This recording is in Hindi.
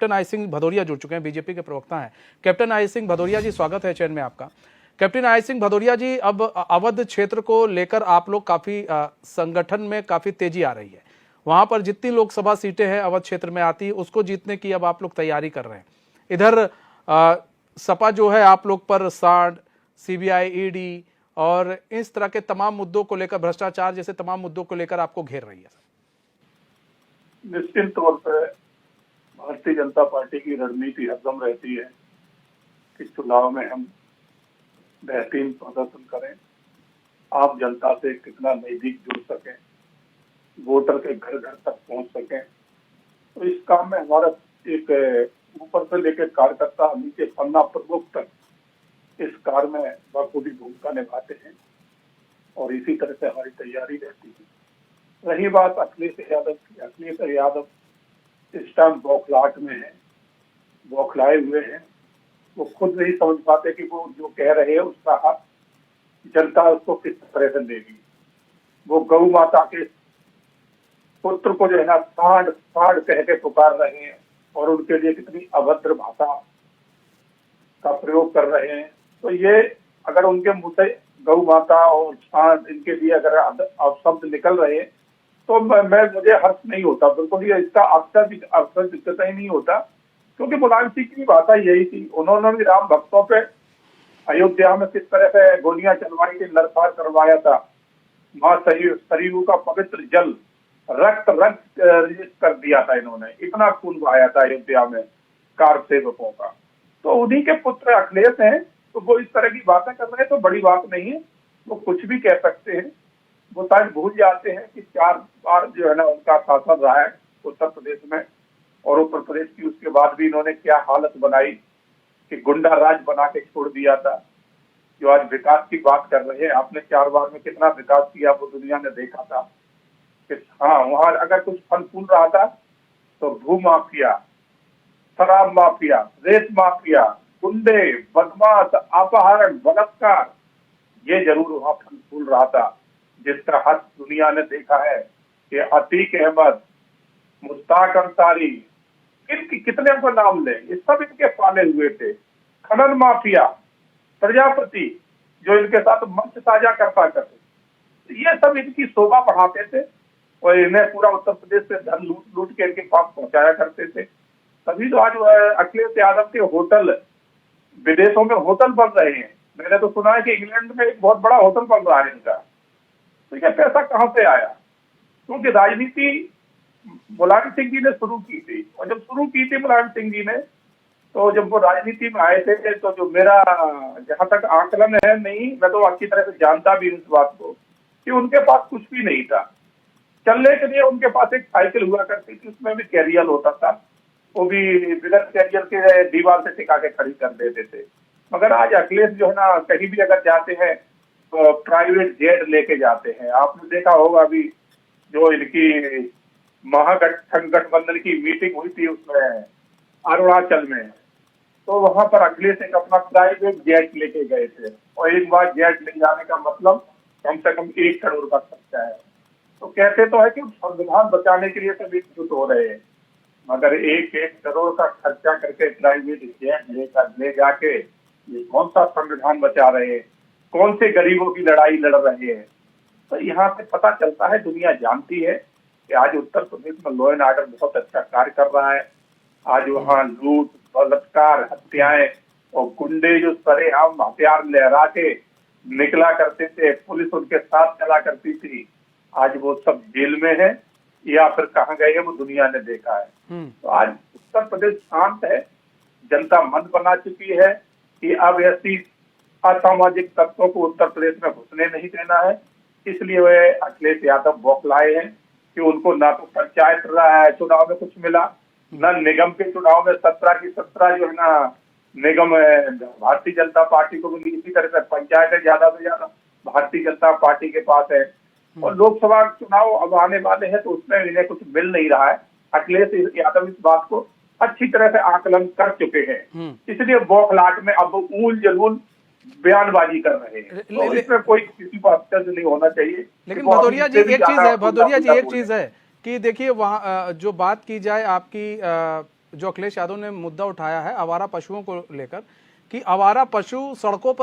कैप्टन आई सिंह भदौरिया जुड़ चुके हैं, बीजेपी के प्रवक्ता हैं। कैप्टन आई सिंह भदौरिया जी, स्वागत है चैन में आपका। कैप्टन आई सिंह भदौरिया जी, अब अवध क्षेत्र को लेकर आप लोग काफी संगठन में काफी तेजी आ रही है। वहां पर जितनी लोकसभा सीटें हैं अवध क्षेत्र में आती है, उसको जीतने की अब आप लोग तैयारी कर रहे हैं। इधर सपा जो है आप लोग पर सांड, सीबीआई, ईडी और इस तरह के तमाम मुद्दों को लेकर, भ्रष्टाचार जैसे तमाम मुद्दों को लेकर आपको घेर रही है। निश्चित तौर पर भारतीय जनता पार्टी की रणनीति हरदम रहती है कि चुनाव में हम बेहतरीन प्रदर्शन करें, आप जनता से कितना नजदीक जुड़ सकें, वोटर के घर घर तक पहुंच सकें। तो इस काम में हमारा एक ऊपर से लेकर कार्यकर्ता नीचे पन्ना प्रमुख तक इस कार्य में बखूबी भूमिका निभाते हैं और इसी तरह से हमारी तैयारी रहती है। रही बात अखिलेश यादव की, अखिलेश यादव इस टाइम बौखलाहट में है, बौखलाए हुए हैं। वो खुद नहीं समझ पाते कि वो जो कह रहे हैं उसका जनता उसको किस तरह से देगी। वो गौ माता के पुत्र को जो है ना सांड सांड कह के पुकार रहे हैं और उनके लिए कितनी अभद्र भाषा का प्रयोग कर रहे हैं। तो ये अगर उनके मुंह से गौ माता और सांड इनके लिए अगर अपशब्द निकल रहे हैं तो मुझे हर्ष नहीं होता, बिल्कुल ये इसका अवसर दिक्कत ही नहीं होता, क्योंकि मुलायम सिंह की भाषा यही थी। उन्होंने भी राम भक्तों पे अयोध्या में किस तरह से गोलियां चलवाई थी, नरपार करवाया था, मां सरयू का पवित्र जल रक्त कर दिया था इन्होंने, इतना खून बहाया था अयोध्या में कार सेवकों का। तो उन्हीं के पुत्र अखिलेश हैं, तो वो इस तरह की बातें कर रहे हैं तो बड़ी बात नहीं है, वो कुछ भी कह सकते हैं। वो शायद भूल जाते हैं कि 4 बार जो है ना उनका शासन रहा है उत्तर प्रदेश में, और उत्तर प्रदेश की उसके बाद भी इन्होंने क्या हालत बनाई कि गुंडा राज बना के छोड़ दिया था। जो आज विकास की बात कर रहे हैं, आपने 4 बार में कितना विकास किया वो दुनिया ने देखा था कि हाँ, वहां अगर कुछ फल फूल रहा था तो भू माफिया, शराब माफिया, रेत माफिया, गुंडे, बदमाश, अपहरण, बलात्कार, ये जरूर वहां फल फूल रहा था, जिसका हद दुनिया ने देखा है कि अतीक अहमद, मुश्ताक अंसारी, कितने को नाम ले, ये सब इनके पाले हुए थे। खनन माफिया, प्रजापति जो इनके साथ मंच साझा करता करते, ये सब इनकी शोभा बढ़ाते थे और इन्हें पूरा उत्तर प्रदेश से धन लूट लूट के इनके पास पहुंचाया करते थे। तभी तो आज अखिलेश यादव के होटल विदेशों में होटल बन रहे हैं। मैंने तो सुना है कि इंग्लैंड में एक बहुत बड़ा होटल बन रहा है इनका। तो ये पैसा कहां से आया? क्योंकि राजनीति मुलायम सिंह जी ने शुरू की थी, और जब शुरू की थी मुलायम सिंह जी ने, तो जब वो राजनीति में आए थे तो जो मेरा जहां तक आकलन है, नहीं मैं तो अच्छी तरह से जानता भी इस बात को, कि उनके पास कुछ भी नहीं था। चलने के लिए उनके पास एक साइकिल हुआ करती थी, उसमें भी कैरियर होता था, वो भी बिना कैरियर के दीवार से टिका के खड़ी कर देते थे। मगर आज अखिलेश जो है ना कहीं भी अगर जाते हैं तो प्राइवेट जेट लेके जाते हैं। आपने देखा होगा अभी जो इनकी महागठबंधन की मीटिंग हुई थी उसमें अरुणाचल में, तो वहां पर अखिलेश एक अपना प्राइवेट जेट लेके गए थे, और एक बार जेट ले जाने का मतलब कम से कम 1 करोड़ का खर्चा है। तो कहते तो है कि संविधान बचाने के लिए सब एकजुट हो रहे हैं, मगर 1 करोड़ का खर्चा करके प्राइवेट जेट ले जाके ये कौन सा संविधान बचा रहे हैं, कौन से गरीबों की लड़ाई लड़ रहे हैं? तो यहाँ से पता चलता है, दुनिया जानती है कि आज उत्तर प्रदेश में लॉ एंड ऑर्डर बहुत अच्छा कार्य कर रहा है। आज वहाँ लूट, बलात्कार, हत्याएं और गुंडे जो सरेआम हथियार लहरा के निकला करते थे, पुलिस उनके साथ चला करती थी, आज वो सब जेल में है या फिर कहाँ गए हैं वो दुनिया ने देखा है। तो आज उत्तर प्रदेश शांत है, जनता मन बना चुकी है कि अब ऐसी असामाजिक तत्वों को उत्तर प्रदेश में घुसने नहीं देना है। इसलिए वे अखिलेश यादव बौखलाए हैं कि उनको ना तो पंचायत चुनाव में कुछ मिला, न निगम के चुनाव में 17 की 17 जो है ना निगम भारतीय जनता पार्टी को मिली। इसी तरह से पंचायतें ज्यादा से ज्यादा भारतीय जनता पार्टी के पास है, और लोकसभा चुनाव अब आने वाले हैं तो उसमें इन्हें कुछ मिल नहीं रहा है। अखिलेश यादव इस बात को अच्छी तरह से आकलन कर चुके हैं, इसलिए बौखलाहट में अब ऊल जलूल बयानबाजी कर रहे हैं। तो इसमें कोई किसी को आश्चर्य नहीं होना चाहिए। लेकिन भदौरिया जी एक चीज है, भदौरिया जी एक चीज है कि देखिए वहाँ जो बात की जाए आपकी जो अखिलेश यादव ने मुद्दा उठाया है आवारा पशुओं को लेकर कि आवारा पशु सड़कों पर